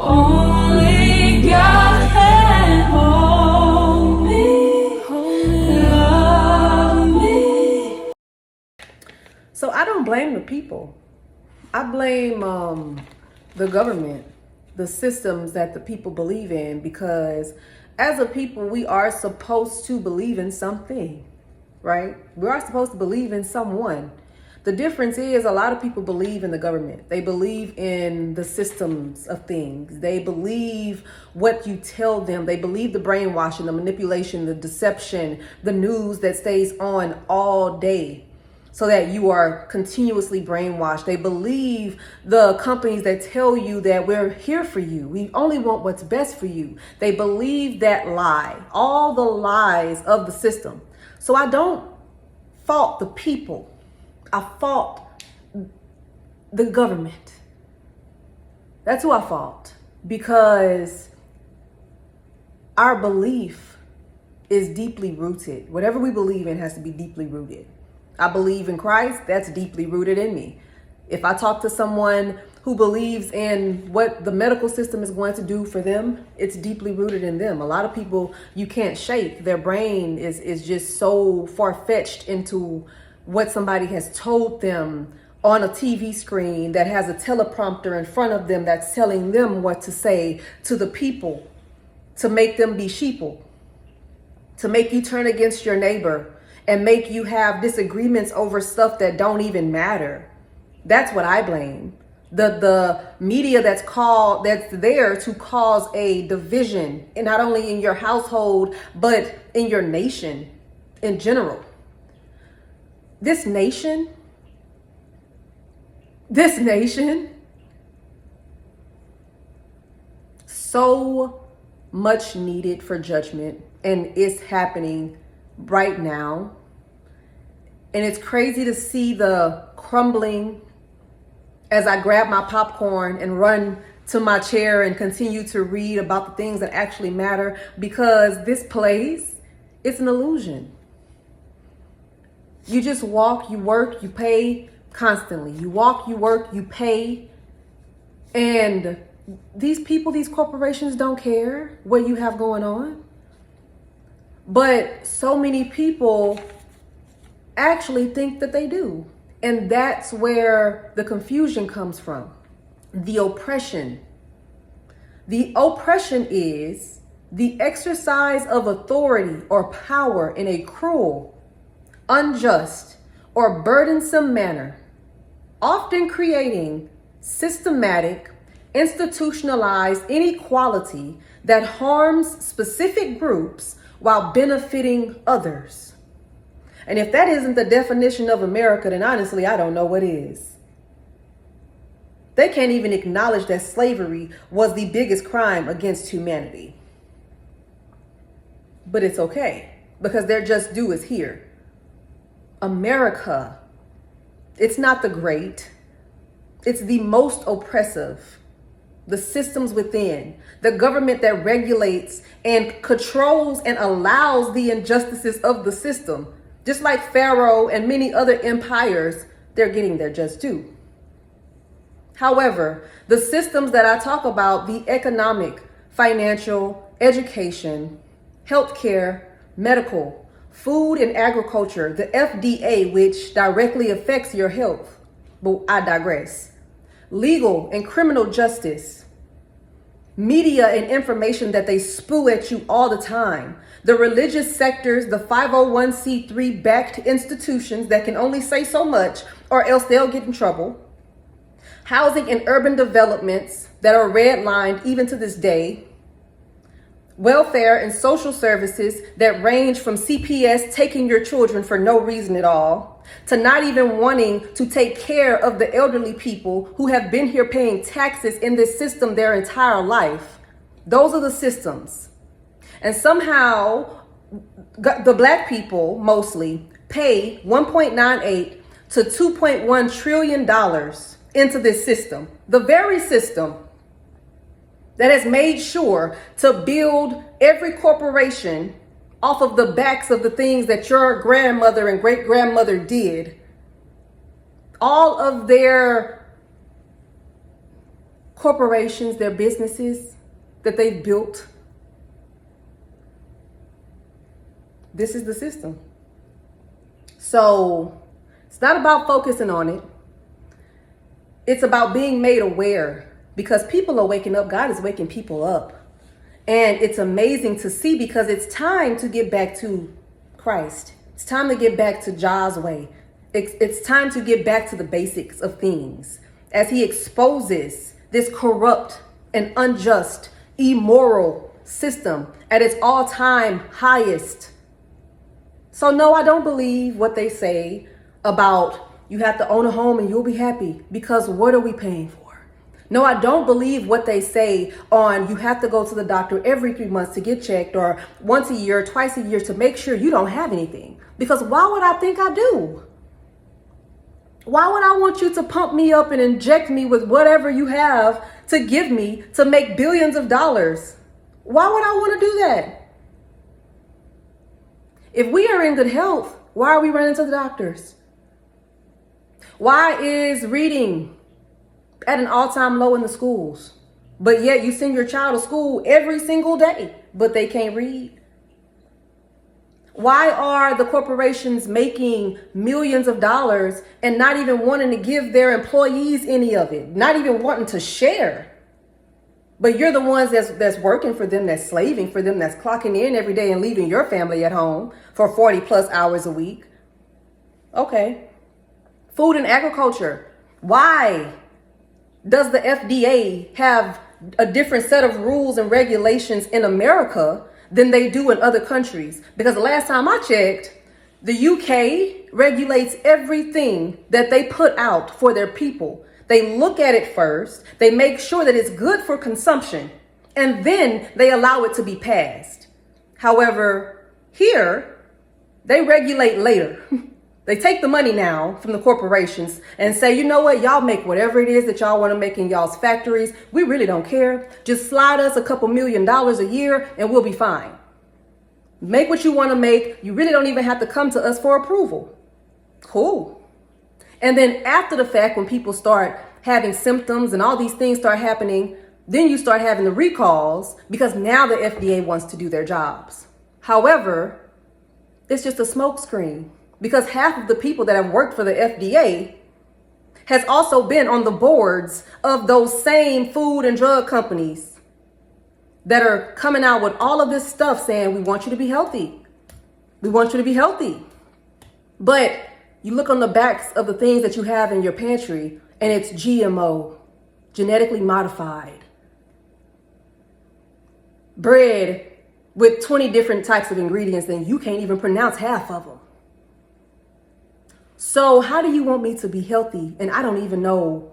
Only God can hold me, love me. So I don't blame the people. I blame the government, the systems that the people believe in, because as a people, we are supposed to believe in something, right? We are supposed to believe in someone. The difference is a lot of people believe in the government. They believe in the systems of things. They believe what you tell them. They believe the brainwashing, the manipulation, the deception, the news that stays on all day so that you are continuously brainwashed. They believe the companies that tell you that we're here for you. We only want what's best for you. They believe that lie, all the lies of the system. So I don't fault the people. I fault the government. That's who I fault, because our belief is deeply rooted. Whatever we believe in has to be deeply rooted. I believe in Christ, that's deeply rooted in me. If I talk to someone who believes in what the medical system is going to do for them, it's deeply rooted in them. A lot of people you can't shake. Their brain is just so far-fetched into what somebody has told them on a TV screen that has a teleprompter in front of them that's telling them what to say to the people, to make them be sheeple, to make you turn against your neighbor and make you have disagreements over stuff that don't even matter. That's what I blame. The media that's there to cause a division, and not only in your household, but in your nation in general. This nation, so much needed for judgment, and it's happening right now. And it's crazy to see the crumbling as I grab my popcorn and run to my chair and continue to read about the things that actually matter, because this place, it's an illusion. You just walk, you work, you pay constantly. You walk, you work, you pay. And these people, these corporations don't care what you have going on. But so many people actually think that they do. And that's where the confusion comes from. The oppression. The oppression is the exercise of authority or power in a cruel, unjust, or burdensome manner, often creating systematic, institutionalized inequality that harms specific groups while benefiting others. And if that isn't the definition of America, then honestly, I don't know what is. They can't even acknowledge that slavery was the biggest crime against humanity. But it's okay, because their just due is here. America, it's not the great, it's the most oppressive. The systems within, the government that regulates and controls and allows the injustices of the system. Just like Pharaoh and many other empires, they're getting their just due. However, the systems that I talk about, the economic, financial, education, healthcare, medical, food and agriculture, the FDA, which directly affects your health, but I digress. Legal and criminal justice, media and information that they spew at you all the time, the religious sectors, the 501c3 backed institutions that can only say so much or else they'll get in trouble, housing and urban developments that are redlined even to this day, welfare and social services that range from CPS taking your children for no reason at all, to not even wanting to take care of the elderly people who have been here paying taxes in this system their entire life. Those are the systems. And somehow the Black people mostly pay 1.98 to 2.1 trillion dollars into this system. The very system that has made sure to build every corporation off of the backs of the things that your grandmother and great grandmother did. All of their corporations, their businesses that they've built. This is the system. So it's not about focusing on it. It's about being made aware, because people are waking up. God is waking people up. And it's amazing to see, because it's time to get back to Christ. It's time to get back to Jah's way. It's time to get back to the basics of things as he exposes this corrupt and unjust, immoral system at its all-time highest. So no, I don't believe what they say about you have to own a home and you'll be happy, because what are we paying for? No, I don't believe what they say on you have to go to the doctor every 3 months to get checked, or once a year, twice a year to make sure you don't have anything. Because why would I think I do? Why would I want you to pump me up and inject me with whatever you have to give me to make billions of dollars? Why would I want to do that? If we are in good health, why are we running to the doctors? Why is reading at an all-time low in the schools? But yet you send your child to school every single day, but they can't read. Why are the corporations making millions of dollars and not even wanting to give their employees any of it? Not even wanting to share. But you're the ones that's working for them, that's slaving for them, that's clocking in every day and leaving your family at home for 40 plus hours a week. Okay. Food and agriculture. Why does the FDA have a different set of rules and regulations in America than they do in other countries? Because the last time I checked, the UK regulates everything that they put out for their people. They look at it first, they make sure that it's good for consumption, and then they allow it to be passed. However, here, they regulate later. They take the money now from the corporations and say, you know what, y'all make whatever it is that y'all want to make in y'all's factories. We really don't care. Just slide us a couple $1 million a year and we'll be fine. Make what you want to make. You really don't even have to come to us for approval. Cool. And then after the fact, when people start having symptoms and all these things start happening, then you start having the recalls, because now the FDA wants to do their jobs. However, it's just a smokescreen, because half of the people that have worked for the FDA has also been on the boards of those same food and drug companies that are coming out with all of this stuff saying, we want you to be healthy. We want you to be healthy. But you look on the backs of the things that you have in your pantry and it's GMO, genetically modified. Bread with 20 different types of ingredients and you can't even pronounce half of them. So how do you want me to be healthy and I don't even know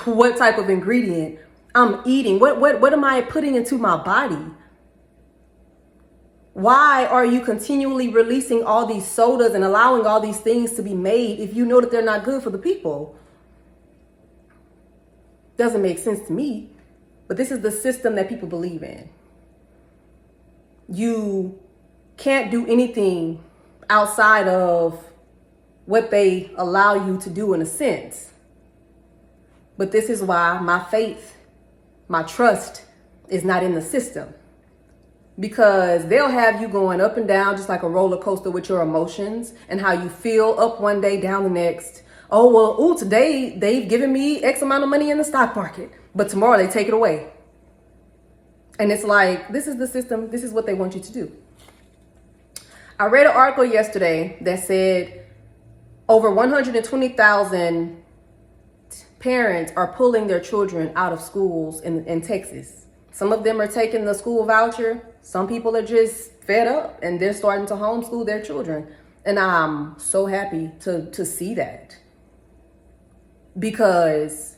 what type of ingredient I'm eating? What am I putting into my body? Why are you continually releasing all these sodas and allowing all these things to be made if you know that they're not good for the people? Doesn't make sense to me, but this is the system that people believe in. You can't do anything outside of what they allow you to do in a sense. But this is why my faith, my trust is not in the system. Because they'll have you going up and down just like a roller coaster with your emotions and how you feel, up one day, down the next. Oh, well, today they've given me X amount of money in the stock market, but tomorrow they take it away. And it's like, this is the system. This is what they want you to do. I read an article yesterday that said over 120,000 parents are pulling their children out of schools in Texas. Some of them are taking the school voucher. Some people are just fed up and they're starting to homeschool their children. And I'm so happy to see that, because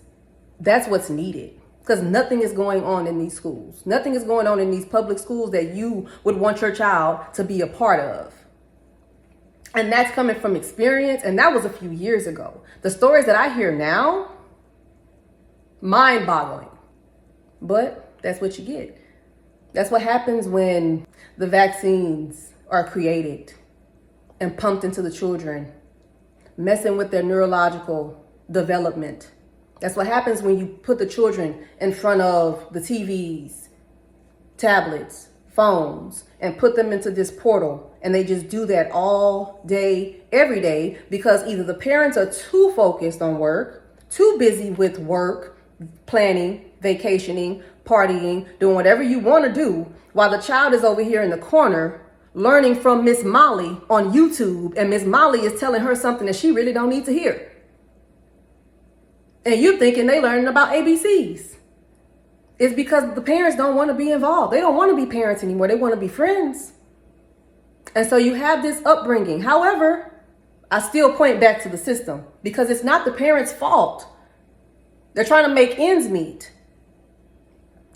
that's what's needed. Because nothing is going on in these schools. Nothing is going on in these public schools that you would want your child to be a part of. And that's coming from experience. And that was a few years ago. The stories that I hear now, mind-boggling. But that's what you get. That's what happens when the vaccines are created and pumped into the children, messing with their neurological development, That's what happens when you put the children in front of the TVs, tablets, phones, and put them into this portal. And they just do that all day, every day, because either the parents are too focused on work, too busy with work, planning, vacationing, partying, doing whatever you want to do, while the child is over here in the corner learning from Miss Molly on YouTube, and Miss Molly is telling her something that she really don't need to hear. And you thinking they learning about ABCs. It's because the parents don't want to be involved. They don't want to be parents anymore. They want to be friends. And so you have this upbringing. However, I still point back to the system because it's not the parents' fault. They're trying to make ends meet.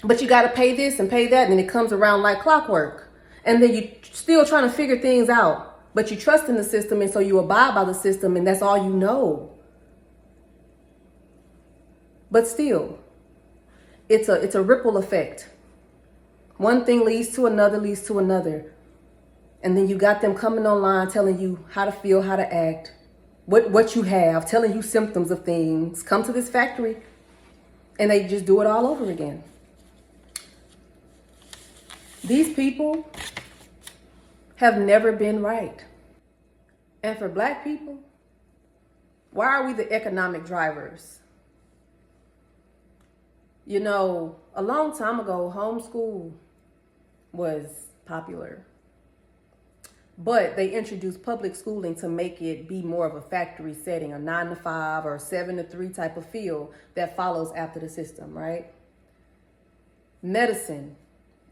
But you got to pay this and pay that, and then it comes around like clockwork. And then you're still trying to figure things out. But you trust in the system, and so you abide by the system, and that's all you know. But still, it's a ripple effect. One thing leads to another, leads to another. And then you got them coming online telling you how to feel, how to act, what you have, telling you symptoms of things. Come to this factory, and they just do it all over again. These people have never been right. And for Black people, why are we the economic drivers? You know, a long time ago, homeschool was popular. But they introduced public schooling to make it be more of a factory setting, a 9 to 5 or 7 to 3 type of feel that follows after the system, right? Medicine,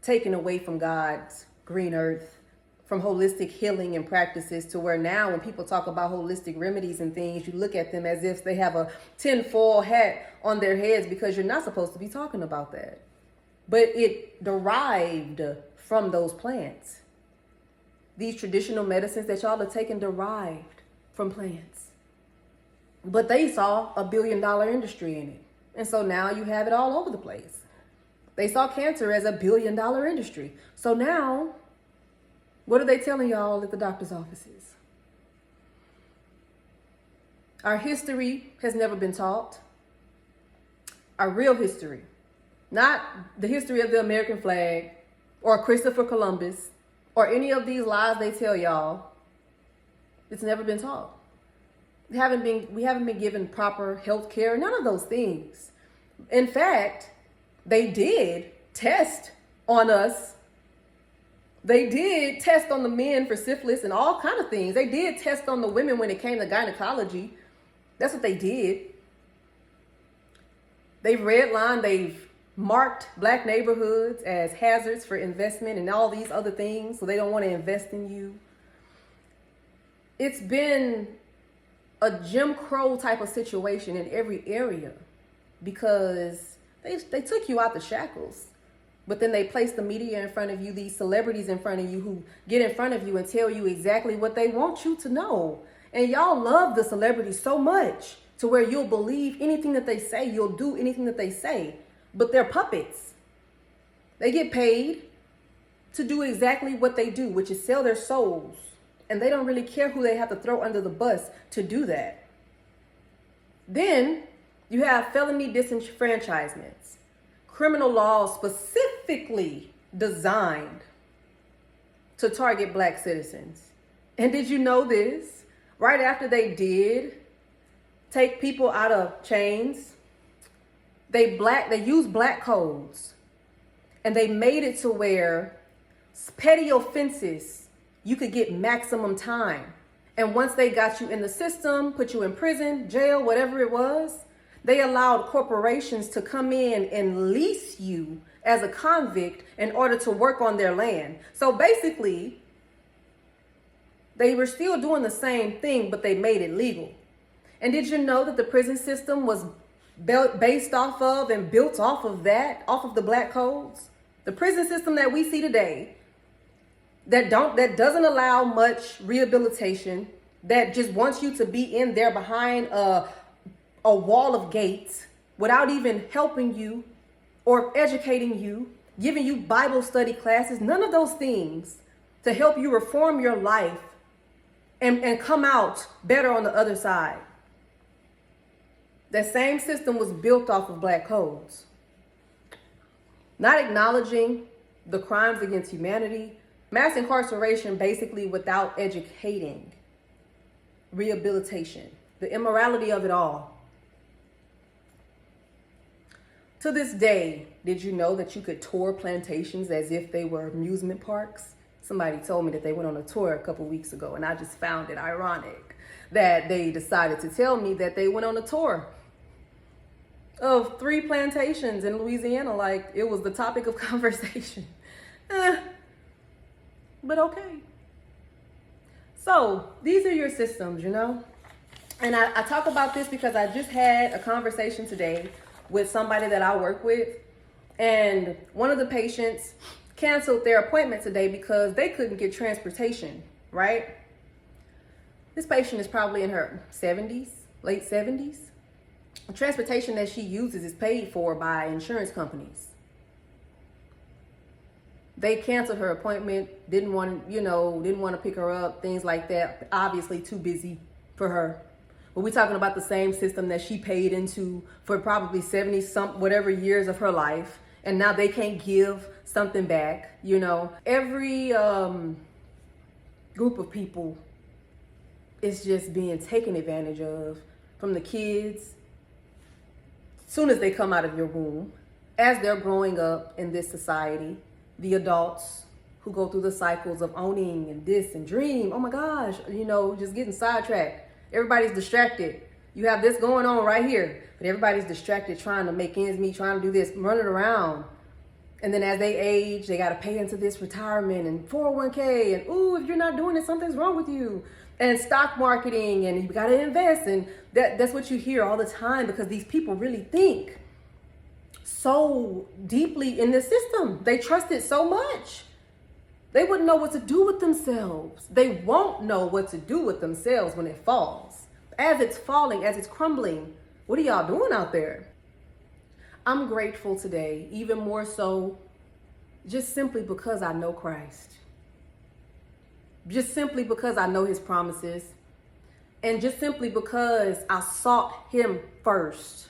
taken away from God's green earth, from holistic healing and practices, to where now when people talk about holistic remedies and things, you look at them as if they have a tinfoil hat on their heads, because you're not supposed to be talking about that. But it derived from those plants. These traditional medicines that y'all are taking derived from plants. But they saw a $1 billion industry in it. And so now you have it all over the place. They saw cancer as a $1 billion industry. So now, what are they telling y'all at the doctor's offices? Our history has never been taught. Our real history. Not the history of the American flag or Christopher Columbus or any of these lies they tell y'all. It's never been taught. We haven't been given proper health care, none of those things. In fact, they did test on us. They did test on the men for syphilis and all kind of things. They did test on the women when it came to gynecology. That's what they did. They've redlined, they've marked Black neighborhoods as hazards for investment and all these other things, so they don't want to invest in you. It's been a Jim Crow type of situation in every area because they took you out the shackles. But then they place the media in front of you, these celebrities in front of you who get in front of you and tell you exactly what they want you to know. And y'all love the celebrities so much to where you'll believe anything that they say, you'll do anything that they say. But they're puppets. They get paid to do exactly what they do, which is sell their souls. And they don't really care who they have to throw under the bus to do that. Then you have felony disenfranchisements. Criminal laws specifically designed to target Black citizens. And did you know this? Right after they did take people out of chains, they used Black codes, and they made it to where petty offenses, you could get maximum time. And once they got you in the system, put you in prison, jail, whatever it was, they allowed corporations to come in and lease you as a convict in order to work on their land. So basically, they were still doing the same thing, but they made it legal. And did you know that the prison system was based off of and built off of that, off of the Black codes? The prison system that we see today, that doesn't allow much rehabilitation, that just wants you to be in there behind a wall of gates without even helping you or educating you, giving you Bible study classes, none of those things to help you reform your life and come out better on the other side. That same system was built off of black codes. Not acknowledging the crimes against humanity, mass incarceration basically without educating, rehabilitation, the immorality of it all. To this day, did you know that you could tour plantations as if they were amusement parks? Somebody told me that they went on a tour a couple weeks ago, and I just found it ironic that they decided to tell me that they went on a tour of 3 plantations in Louisiana, like it was the topic of conversation. But okay. So these are your systems, you know? And I talk about this because I just had a conversation today with somebody that I work with. And one of the patients canceled their appointment today because they couldn't get transportation, right? This patient is probably in her 70s, late 70s. The transportation that she uses is paid for by insurance companies. They canceled her appointment, didn't want to pick her up, things like that. Obviously too busy for her. But we're talking about the same system that she paid into for probably 70 some whatever years of her life. And now they can't give something back, you know. Every group of people is just being taken advantage of, from the kids, as soon as they come out of your womb, as they're growing up in this society, the adults who go through the cycles of owning and this and dream, oh my gosh, you know, just getting sidetracked. Everybody's distracted. You have this going on right here, but everybody's distracted trying to make ends meet, trying to do this, running around. And then as they age, they got to pay into this retirement and 401k. And ooh, if you're not doing it, something's wrong with you. And stock marketing, and you got to invest. And that's what you hear all the time, because these people really think so deeply in the system. They trust it so much. They wouldn't know what to do with themselves. They won't know what to do with themselves when it falls. As it's falling, as it's crumbling, what are y'all doing out there? I'm grateful today, even more so, just simply because I know Christ. Just simply because I know his promises. And just simply because I sought him first,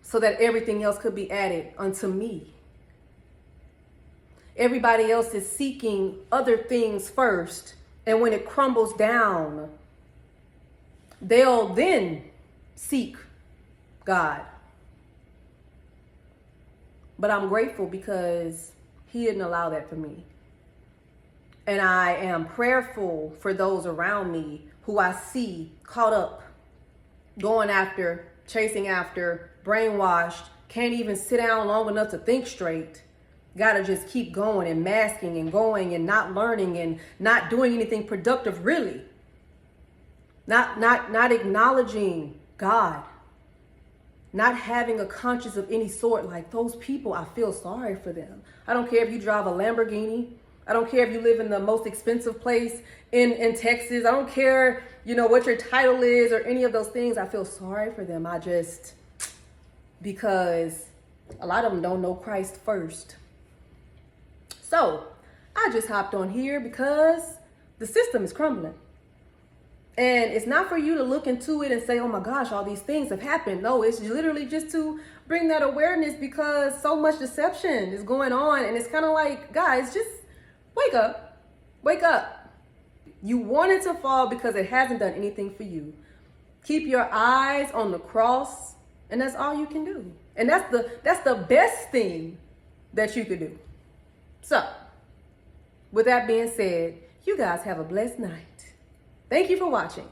so that everything else could be added unto me. Everybody else is seeking other things first. And when it crumbles down, they'll then seek God. But I'm grateful because he didn't allow that for me. And I am prayerful for those around me who I see caught up, going after, chasing after, brainwashed, can't even sit down long enough to think straight. Gotta just keep going and masking and going and not learning and not doing anything productive, really. Not acknowledging God. Not having a conscience of any sort. Like those people, I feel sorry for them. I don't care if you drive a Lamborghini. I don't care if you live in the most expensive place in Texas. I don't care, you know, what your title is or any of those things. I feel sorry for them. Because a lot of them don't know Christ first. So I just hopped on here because the system is crumbling. And it's not for you to look into it and say, oh my gosh, all these things have happened. No, it's literally just to bring that awareness, because so much deception is going on. And it's kind of like, guys, just wake up. Wake up. You want it to fall because it hasn't done anything for you. Keep your eyes on the cross, and that's all you can do. And that's the best thing that you could do. So, with that being said, you guys have a blessed night. Thank you for watching.